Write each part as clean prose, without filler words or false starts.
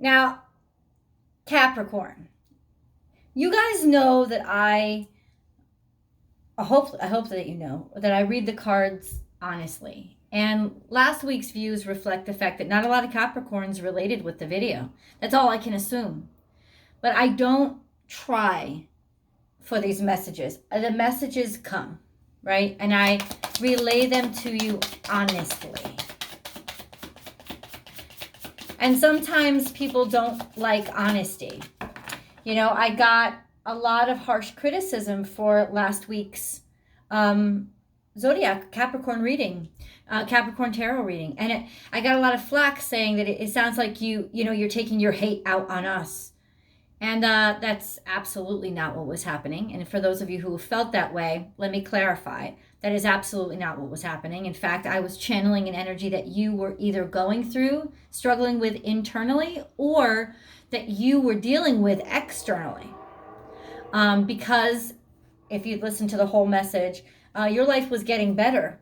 Now, Capricorn, you guys know that I hope that you know that I read the cards honestly. And last week's views reflect the fact that not a lot of Capricorns related with the video. That's all I can assume. But I don't try for these messages. The messages come, right? And I relay them to you honestly. And sometimes people don't like honesty. You know, I got a lot of harsh criticism for last week's zodiac Capricorn reading, Capricorn Tarot reading, and I got a lot of flack saying that it sounds like you're taking your hate out on us, and that's absolutely not what was happening. And for those of you who felt that way, let me clarify. That is absolutely not what was happening. In fact, I was channeling an energy that you were either going through, struggling with internally, or that you were dealing with externally. Because if you'd listened to the whole message, your life was getting better.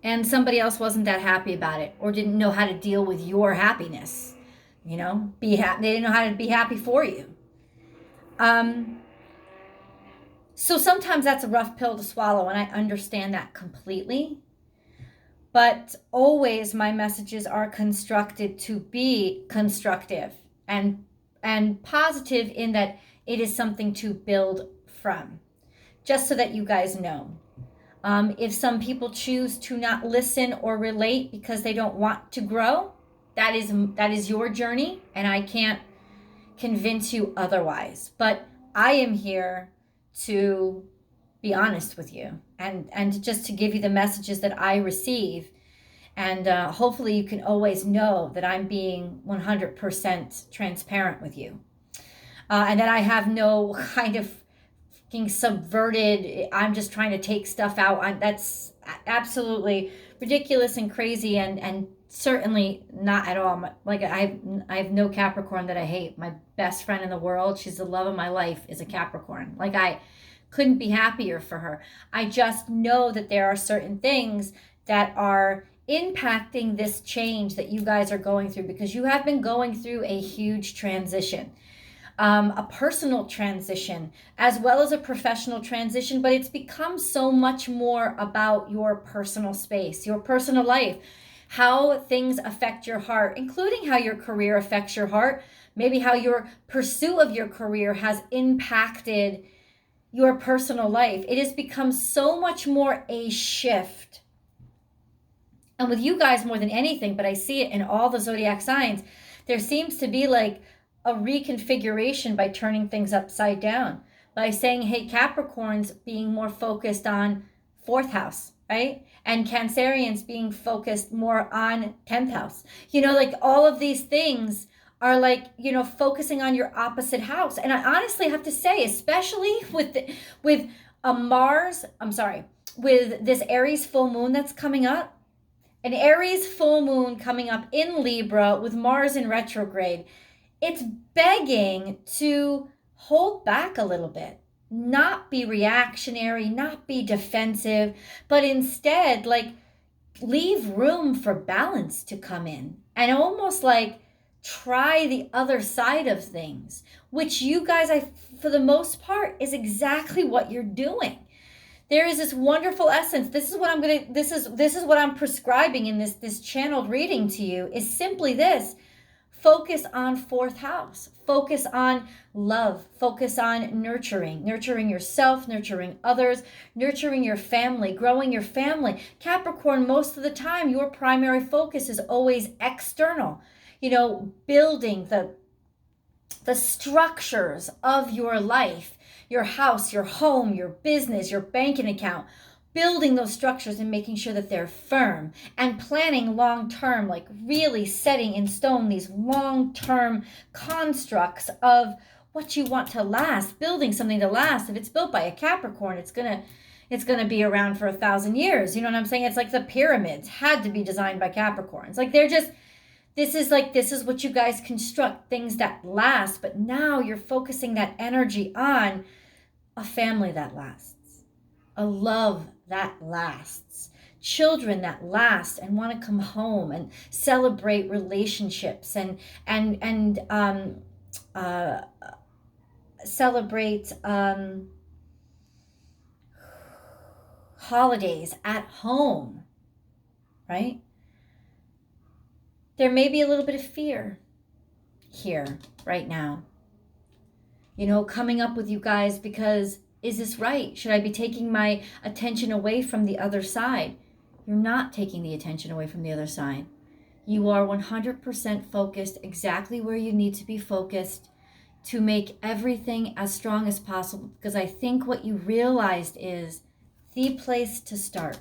And somebody else wasn't that happy about it or didn't know how to deal with your happiness. You know, they didn't know how to be happy for you. So sometimes that's a rough pill to swallow, and I understand that completely. But always my messages are constructed to be constructive and positive in that it is something to build from. Just so that you guys know. If some people choose to not listen or relate because they don't want to grow, that is your journey, and I can't convince you otherwise. But I am here to be honest with you and just to give you the messages that I receive. And hopefully you can always know that I'm being 100% transparent with you. And that I have no kind of fucking subverted, I'm just trying to take stuff out. That's absolutely ridiculous and crazy and certainly not at all. Like I have no Capricorn that I hate. My best friend in the world, she's the love of my life, is a Capricorn. Like I couldn't be happier for her. I just know that there are certain things that are impacting this change that you guys are going through, because you have been going through a huge transition, a personal transition as well as a professional transition, but it's become so much more about your personal space, your personal life, how things affect your heart, including how your career affects your heart, maybe how your pursuit of your career has impacted your personal life. It has become so much more a shift. And with you guys more than anything, but I see it in all the zodiac signs, there seems to be like a reconfiguration by turning things upside down, by saying, hey, Capricorns being more focused on fourth house, right? And Cancerians being focused more on 10th house. You know, like all of these things are like, you know, focusing on your opposite house. And I honestly have to say, especially with with this Aries full moon that's coming up, an Aries full moon coming up in Libra with Mars in retrograde, it's begging to hold back a little bit, not be reactionary, not be defensive, but instead like leave room for balance to come in and almost like try the other side of things, which you guys, for the most part, is exactly what you're doing. There is this wonderful essence. This is what I'm prescribing in this channeled reading to you, is simply this. Focus on fourth house. Focus on love. Focus on nurturing yourself, nurturing others, nurturing your family, growing your family. Capricorn, most of the time, your primary focus is always external. You know, building the structures of your life, your house, your home, your business, your banking account, building those structures and making sure that they're firm and planning long term, like really setting in stone these long term constructs of what you want to last, building something to last. If it's built by a Capricorn, it's gonna be around for 1,000 years. You know what I'm saying? It's like the pyramids had to be designed by Capricorns. Like this is what you guys construct, things that last. But now you're focusing that energy on a family that lasts, a love that lasts, children that last and want to come home and celebrate relationships and celebrate holidays at home, right? There may be a little bit of fear here right now, coming up with you guys, because is this right? Should I be taking my attention away from the other side? You're not taking the attention away from the other side. You are 100% focused exactly where you need to be focused to make everything as strong as possible, because I think what you realized is the place to start.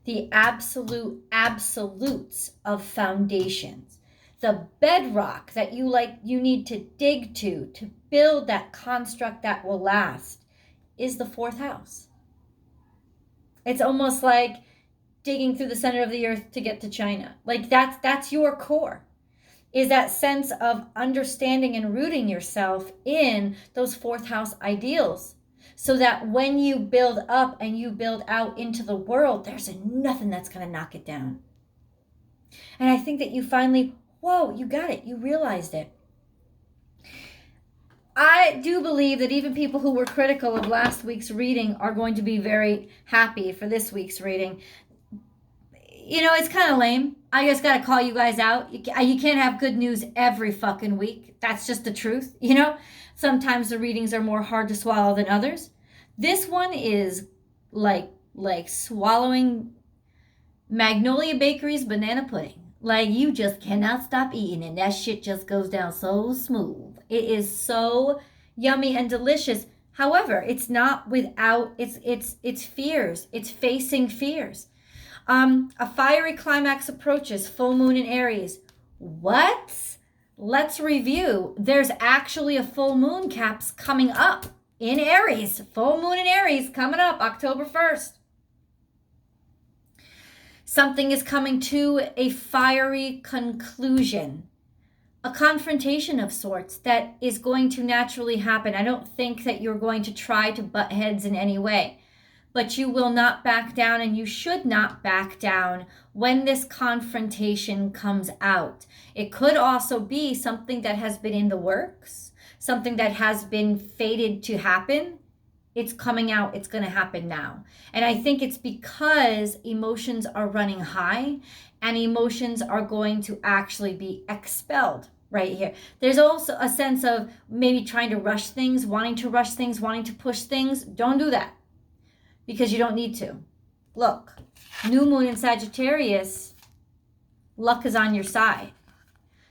The absolutes of foundations. The bedrock that you need to dig to build that construct that will last is the 4th house. It's almost like digging through the center of the earth to get to China. Like that's your core. Is that sense of understanding and rooting yourself in those 4th house ideals, so that when you build up and you build out into the world, there's nothing that's going to knock it down. And I think that you finally, whoa, you got it. You realized it. I do believe that even people who were critical of last week's reading are going to be very happy for this week's reading. It's kind of lame. I just got to call you guys out. You can't have good news every fucking week. That's just the truth. Sometimes the readings are more hard to swallow than others. This one is like swallowing Magnolia Bakery's banana pudding. Like, you just cannot stop eating, and that shit just goes down so smooth. It is so yummy and delicious. However, it's not without its fears. It's facing fears. A fiery climax approaches, full moon in Aries. What? Let's review. There's actually a full moon, Caps, coming up in Aries. Full moon in Aries coming up October 1st. Something is coming to a fiery conclusion. A confrontation of sorts that is going to naturally happen. I don't think that you're going to try to butt heads in any way. But you will not back down, and you should not back down when this confrontation comes out. It could also be something that has been in the works, something that has been fated to happen. It's coming out. It's going to happen now. And I think it's because emotions are running high, and emotions are going to actually be expelled right here. There's also a sense of maybe trying to rush things, wanting to push things. Don't do that, because you don't need to. Look, new moon in Sagittarius, luck is on your side.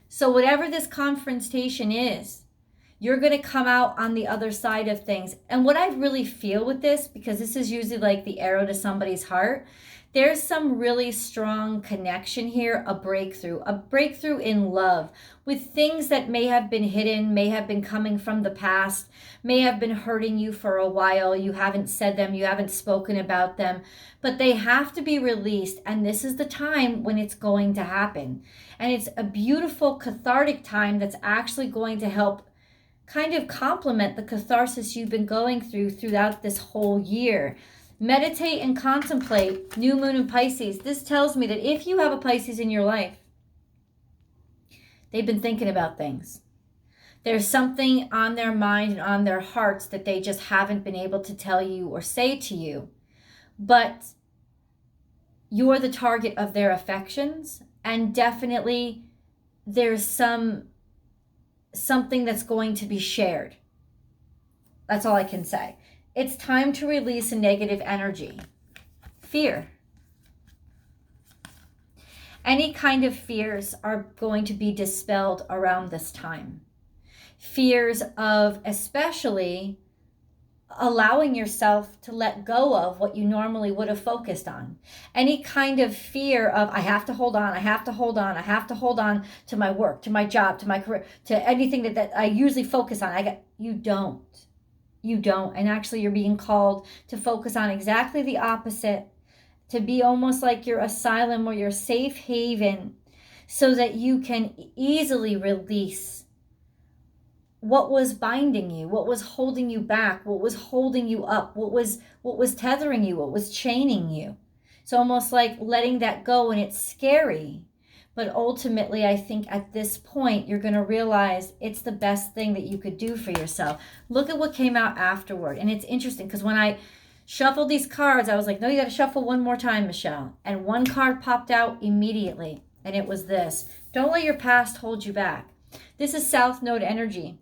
So whatever this confrontation is, you're going to come out on the other side of things. And what I really feel with this, because this is usually like the arrow to somebody's heart, there's some really strong connection here, a breakthrough in love with things that may have been hidden, may have been coming from the past, may have been hurting you for a while. You haven't said them, you haven't spoken about them, but they have to be released. And this is the time when it's going to happen. And it's a beautiful cathartic time that's actually going to help kind of complement the catharsis you've been going throughout this whole year. Meditate and contemplate, new moon in Pisces. This tells me that if you have a Pisces in your life, they've been thinking about things. There's something on their mind and on their hearts that they just haven't been able to tell you or say to you. But you're the target of their affections, and definitely there's something that's going to be shared. That's all I can say. It's time to release a negative energy. Fear. Any kind of fears are going to be dispelled around this time. Fears of especially allowing yourself to let go of what you normally would have focused on. Any kind of fear of, I have to hold on to my work, to my job, to my career, to anything that I usually focus on. You don't. And actually you're being called to focus on exactly the opposite, to be almost like your asylum or your safe haven, so that you can easily release what was binding you, what was holding you back, what was holding you up, what was tethering you, what was chaining you. It's almost like letting that go, and it's scary. But ultimately, I think at this point, you're going to realize it's the best thing that you could do for yourself. Look at what came out afterward. And it's interesting because when I shuffled these cards, I was like, no, you got to shuffle one more time, Michelle. And one card popped out immediately. And it was this. Don't let your past hold you back. This is South Node energy.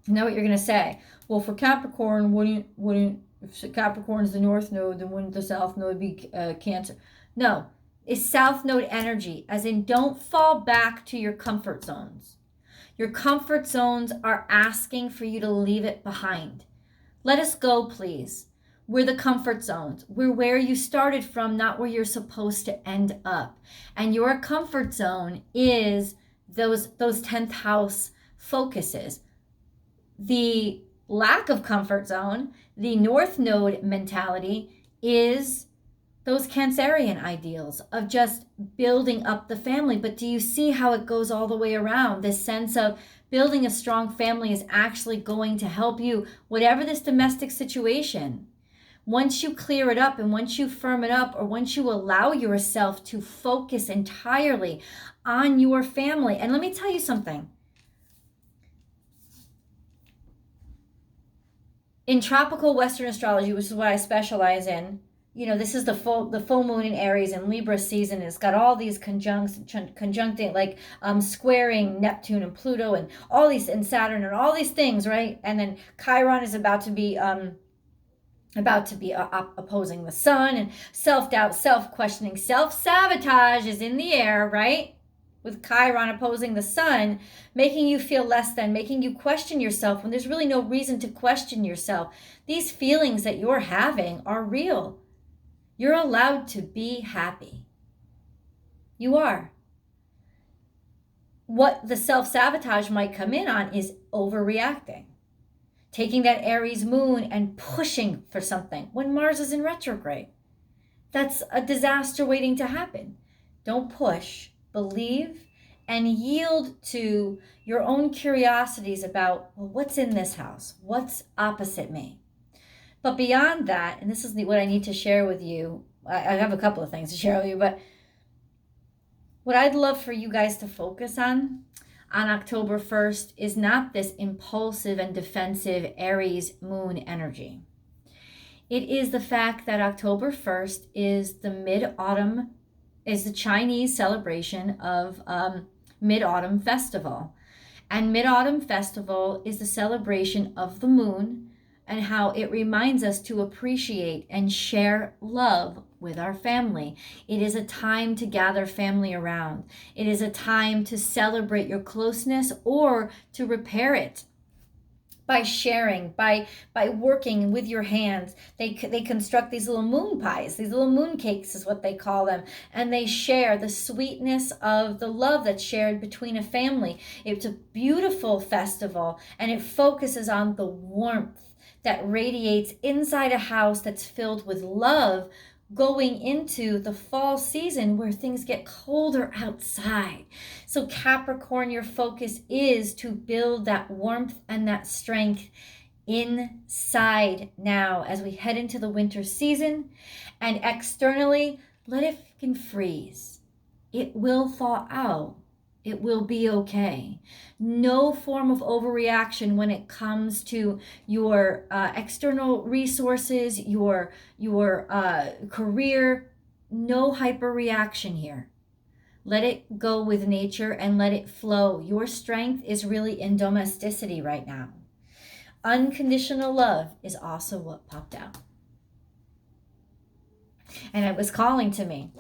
You know what you're going to say? Well, for Capricorn, wouldn't if Capricorn is the North Node, then wouldn't the South Node be Cancer? No. Is South Node energy, as in don't fall back to your comfort zones. Your comfort zones are asking for you to leave it behind. Let us go, please. We're the comfort zones. We're where you started from, not where you're supposed to end up. And your comfort zone is those 10th house focuses. The lack of comfort zone, the North Node mentality, is those Cancerian ideals of just building up the family. But do you see how it goes all the way around? This sense of building a strong family is actually going to help you, whatever this domestic situation. Once you clear it up and once you firm it up, or once you allow yourself to focus entirely on your family. And let me tell you something. In tropical Western astrology, which is what I specialize in, you know, this is the full moon in Aries and Libra season. It's got all these conjuncting, like squaring Neptune and Pluto and all these, and Saturn and all these things, right? And then Chiron is about to be opposing the sun, and self-doubt, self-questioning, self-sabotage is in the air, right? With Chiron opposing the sun, making you feel less than, making you question yourself when there's really no reason to question yourself. These feelings that you're having are real. You're allowed to be happy. You are. What the self-sabotage might come in on is overreacting. Taking that Aries moon and pushing for something when Mars is in retrograde. That's a disaster waiting to happen. Don't push. Believe and yield to your own curiosities about, well, what's in this house? What's opposite me? But beyond that, and this is what I need to share with you, I have a couple of things to share with you, but what I'd love for you guys to focus on October 1st is not this impulsive and defensive Aries moon energy. It is the fact that October 1st is the Mid-Autumn, is the Chinese celebration of Mid-Autumn Festival. And Mid-Autumn Festival is the celebration of the moon and how it reminds us to appreciate and share love with our family. It is a time to gather family around. It is a time to celebrate your closeness or to repair it by sharing, by working with your hands. They construct these little moon pies, these little moon cakes is what they call them, and they share the sweetness of the love that's shared between a family. It's a beautiful festival, and it focuses on the warmth that radiates inside a house that's filled with love, going into the fall season where things get colder outside. So Capricorn, your focus is to build that warmth and that strength inside now as we head into the winter season. And externally, let it fucking freeze. It will thaw out. It will be okay. No form of overreaction when it comes to your external resources, your career. No hyperreaction here. Let it go with nature and let it flow. Your strength is really in domesticity right now. Unconditional love is also what popped out. And it was calling to me.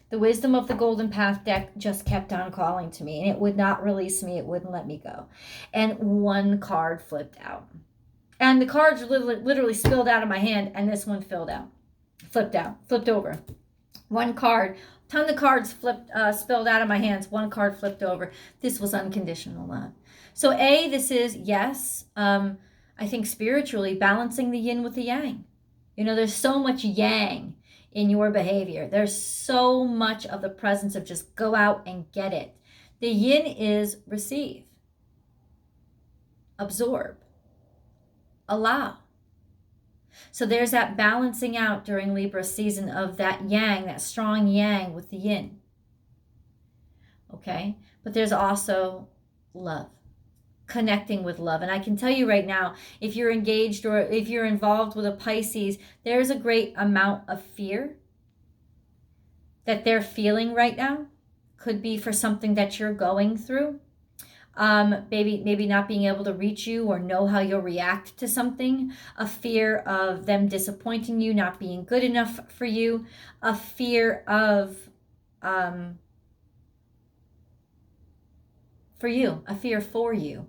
The Wisdom of the Golden Path deck just kept on calling to me, and it would not release me. It wouldn't let me go. And one card flipped out. And the cards literally spilled out of my hand, and this one flipped over. One card, ton of cards spilled out of my hands. One card flipped over. This was unconditional love. So this is, yes, I think spiritually balancing the yin with the yang. You know, there's so much yang in your behavior. There's so much of the presence of just go out and get it. The yin is receive, absorb, allow. So there's that balancing out during Libra season of that yang, that strong yang with the yin. Okay? But there's also love, connecting with love. And I can tell you right now, if you're engaged or if you're involved with a Pisces, there's a great amount of fear that they're feeling right now. Could be for something that you're going through. Maybe not being able to reach you or know how you'll react to something, a fear of them disappointing you, not being good enough for you, a fear of for you, a fear for you.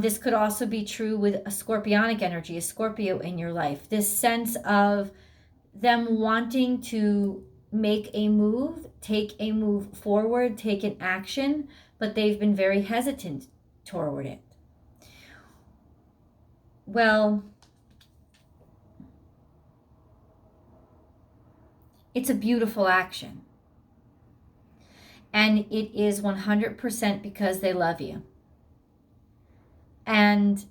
This could also be true with a scorpionic energy, a Scorpio in your life. This sense of them wanting to make a move, take a move forward, take an action, but they've been very hesitant toward it. Well, it's a beautiful action. And it is 100% because they love you. And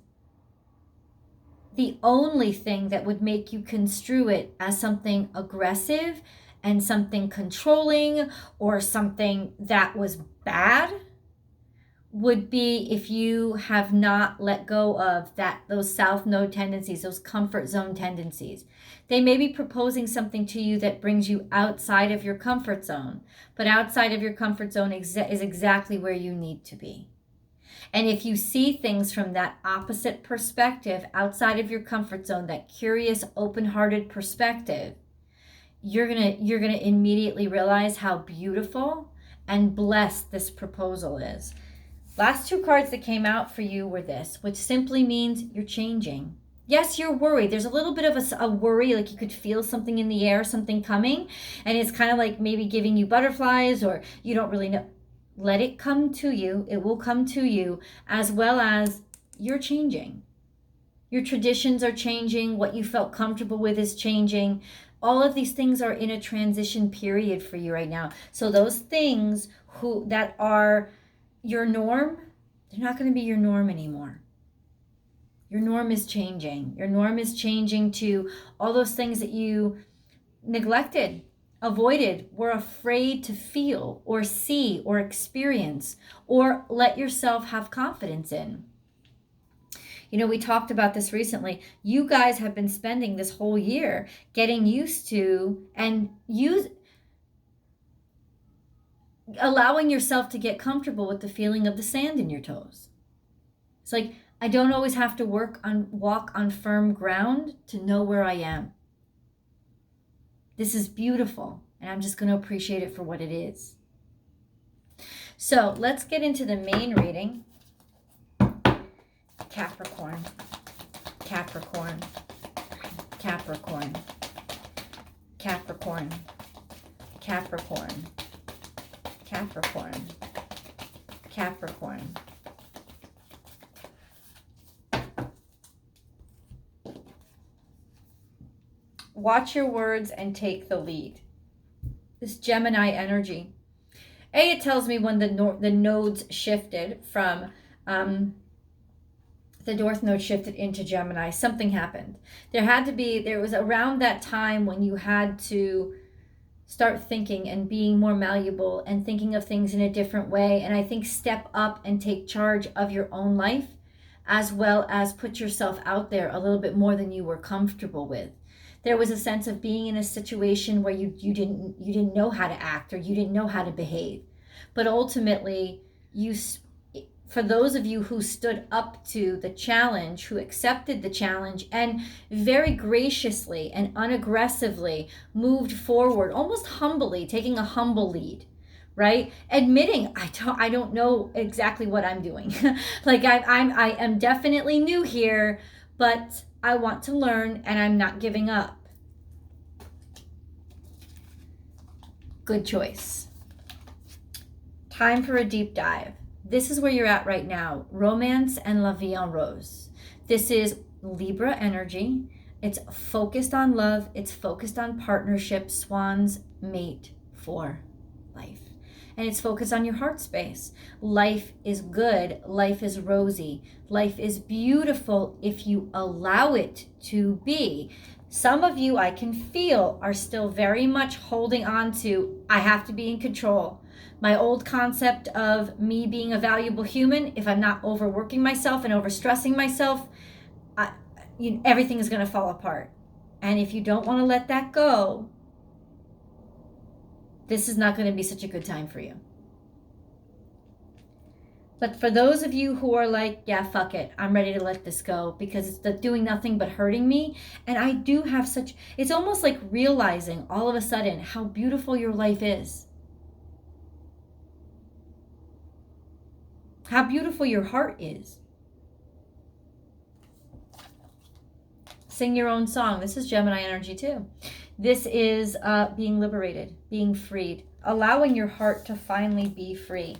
the only thing that would make you construe it as something aggressive and something controlling or something that was bad would be if you have not let go of those south node tendencies, those comfort zone tendencies. They may be proposing something to you that brings you outside of your comfort zone, but outside of your comfort zone is exactly where you need to be. And if you see things from that opposite perspective, outside of your comfort zone, that curious, open-hearted perspective, you're gonna immediately realize how beautiful and blessed this proposal is. Last two cards that came out for you were this, which simply means you're changing. Yes, you're worried. There's a little bit of a worry, like you could feel something in the air, something coming, and it's kind of like maybe giving you butterflies or you don't really know. Let it come to you. It will come to you, as well as you're changing. Your traditions are changing. What you felt comfortable with is changing. All of these things are in a transition period for you right now. So those things that are your norm, they're not going to be your norm anymore. Your norm is changing. Your norm is changing to all those things that you neglected, avoided, were afraid to feel or see or experience or let yourself have confidence in. You know, we talked about this recently. You guys have been spending this whole year getting used to and allowing yourself to get comfortable with the feeling of the sand in your toes. It's like, I don't always have to walk on firm ground to know where I am. This is beautiful, and I'm just going to appreciate it for what it is. So let's get into the main reading. Capricorn, Capricorn, Capricorn, Capricorn, Capricorn, Capricorn, Capricorn. Watch your words and take the lead. This Gemini energy. It tells me when the nodes shifted from the North Node shifted into Gemini, something happened. There was around that time when you had to start thinking and being more malleable and thinking of things in a different way. And I think step up and take charge of your own life, as well as put yourself out there a little bit more than you were comfortable with. There was a sense of being in a situation where you didn't know how to act or you didn't know how to behave. But ultimately, for those of you who stood up to the challenge, who accepted the challenge and very graciously and unaggressively moved forward, almost humbly, taking a humble lead, right? Admitting, I don't know exactly what I'm doing. Like I am definitely new here, but I want to learn and I'm not giving up. Good choice. Time for a deep dive. This is where you're at right now. Romance and La Vie en Rose. This is Libra energy. It's focused on love. It's focused on partnership. Swans mate for life. And it's focused on your heart space. Life is good. Life is rosy. Life is beautiful if you allow it to be. Some of you, I can feel, are still very much holding on to, I have to be in control. My old concept of me being a valuable human, if I'm not overworking myself and overstressing myself, everything is going to fall apart. And if you don't want to let that go, this is not going to be such a good time for you. But for those of you who are like, yeah, fuck it, I'm ready to let this go because it's doing nothing but hurting me. And I do have it's almost like realizing all of a sudden how beautiful your life is. How beautiful your heart is. Sing your own song. This is Gemini energy too. This is being liberated, being freed, allowing your heart to finally be free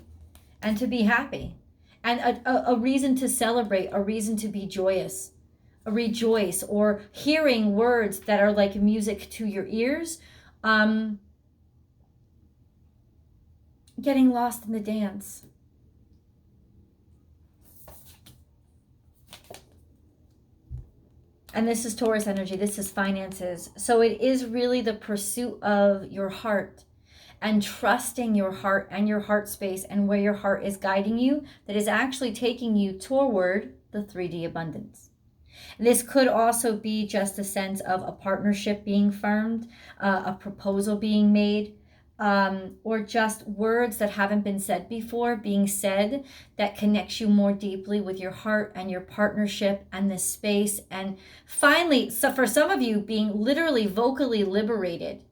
and to be happy. And a reason to celebrate, a reason to be joyous, rejoice, or hearing words that are like music to your ears. Getting lost in the dance. And this is Taurus energy. This is finances. So it is really the pursuit of your heart and trusting your heart and your heart space and where your heart is guiding you that is actually taking you toward the 3D abundance. This could also be just a sense of a partnership being firmed, a proposal being made, or just words that haven't been said before being said that connects you more deeply with your heart and your partnership and this space. And finally, so for some of you, being literally vocally liberated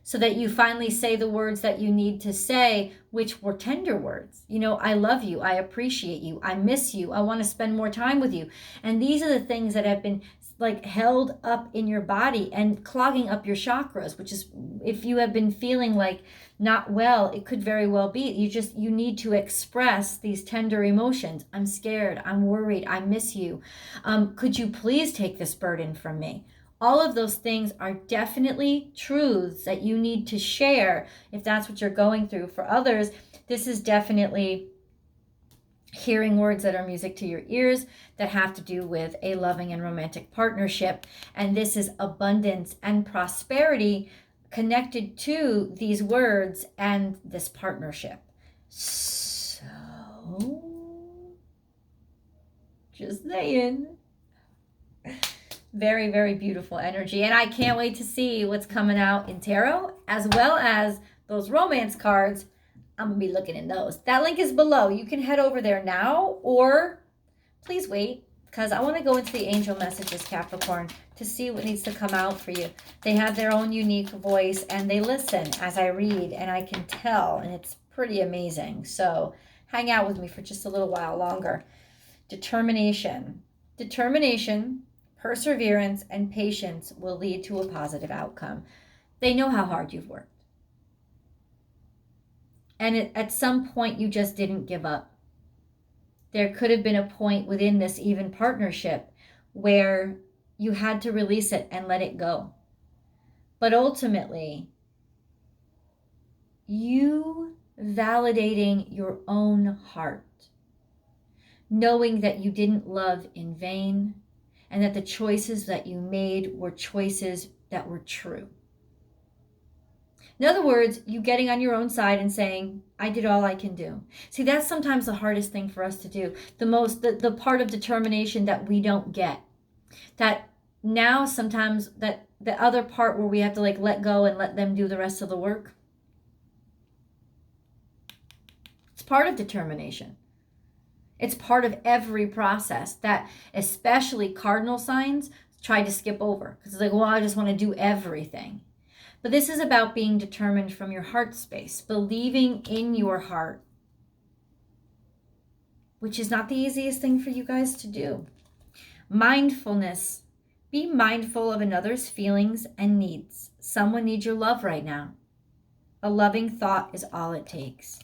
so that you finally say the words that you need to say, which were tender words. You know, I love you, I appreciate you, I miss you, I want to spend more time with you. And these are the things that have been like held up in your body and clogging up your chakras, which is, if you have been feeling like not well, it could very well be you need to express these tender emotions. I'm scared, I'm worried, I miss you. Could you please take this burden from me? All of those things are definitely truths that you need to share if that's what you're going through. For others, this is definitely hearing words that are music to your ears that have to do with a loving and romantic partnership. And this is abundance and prosperity connected to these words and this partnership. So, just saying. Very, very beautiful energy. And I can't wait to see what's coming out in tarot, as well as those romance cards. I'm going to be looking in those. That link is below. You can head over there now, or please wait, because I want to go into the angel messages, Capricorn, to see what needs to come out for you. They have their own unique voice, and they listen as I read, and I can tell, and it's pretty amazing. So hang out with me for just a little while longer. Determination. Determination, perseverance, and patience will lead to a positive outcome. They know how hard you've worked. And at some point, you just didn't give up. There could have been a point within this even partnership where you had to release it and let it go. But ultimately, you validating your own heart, knowing that you didn't love in vain, and that the choices that you made were choices that were true. In other words, you getting on your own side and saying, I did all I can do. See, that's sometimes the hardest thing for us to do. The part of determination that we don't get. That now sometimes that the other part where we have to like let go and let them do the rest of the work. It's part of determination. It's part of every process that especially cardinal signs try to skip over. Because it's like, well, I just want to do everything. But this is about being determined from your heart space, believing in your heart, which is not the easiest thing for you guys to do. Mindfulness. Be mindful of another's feelings and needs. Someone needs your love right now. A loving thought is all it takes.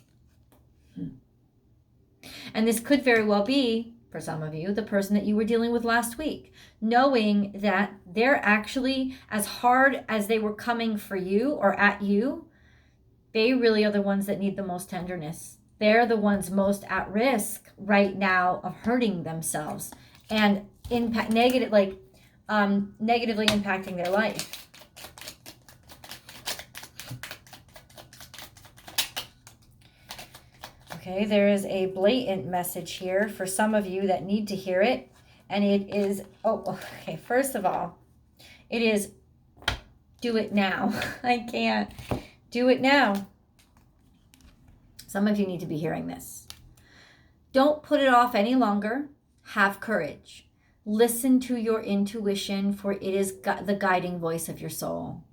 And this could very well be, for some of you, the person that you were dealing with last week, knowing that they're actually, as hard as they were coming for you or at you, they really are the ones that need the most tenderness. They're the ones most at risk right now of hurting themselves and negatively impacting their life. Okay, there is a blatant message here for some of you that need to hear it. And it is, okay, first of all, it is do it now. I can't. Do it now. Some of you need to be hearing this. Don't put it off any longer. Have courage. Listen to your intuition, for it is the guiding voice of your soul.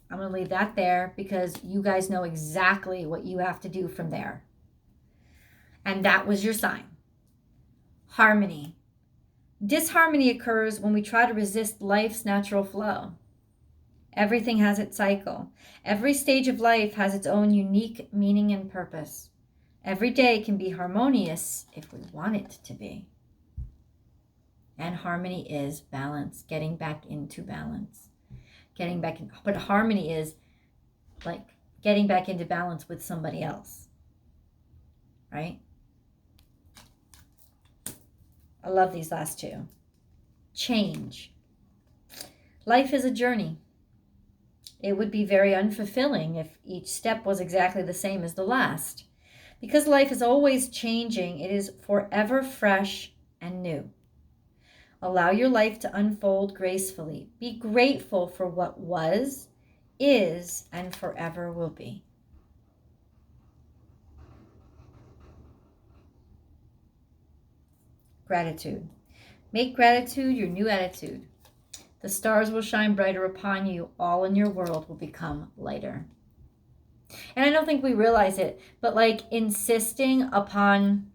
I'm going to leave that there because you guys know exactly what you have to do from there. And that was your sign. Harmony. Disharmony occurs when we try to resist life's natural flow. Everything has its cycle. Every stage of life has its own unique meaning and purpose. Every day can be harmonious if we want it to be. And harmony is balance, getting back into balance. But harmony is like getting back into balance with somebody else. Right? I love these last two. Change. Life is a journey. It would be very unfulfilling if each step was exactly the same as the last. Because life is always changing, it is forever fresh and new. Allow your life to unfold gracefully. Be grateful for what was, is, and forever will be. Gratitude. Make gratitude your new attitude. The stars will shine brighter upon you. All in your world will become lighter. And I don't think we realize it, but like insisting upon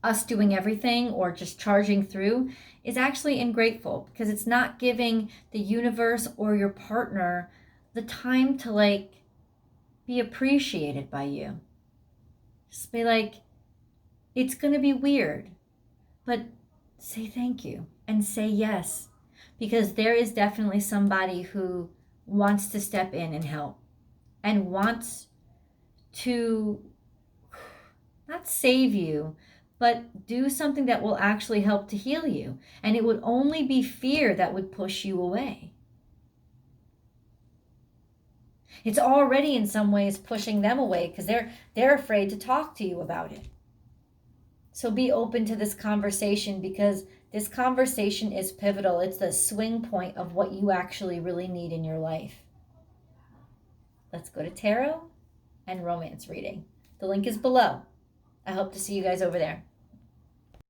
us doing everything or just charging through is actually ungrateful, because it's not giving the universe or your partner the time to like be appreciated by you. Just be like, it's going to be weird, but say thank you and say yes, because there is definitely somebody who wants to step in and help and wants to not save you, but do something that will actually help to heal you. And it would only be fear that would push you away. It's already in some ways pushing them away because they're afraid to talk to you about it. So be open to this conversation, because this conversation is pivotal. It's the swing point of what you actually really need in your life. Let's go to tarot and romance reading. The link is below. I hope to see you guys over there.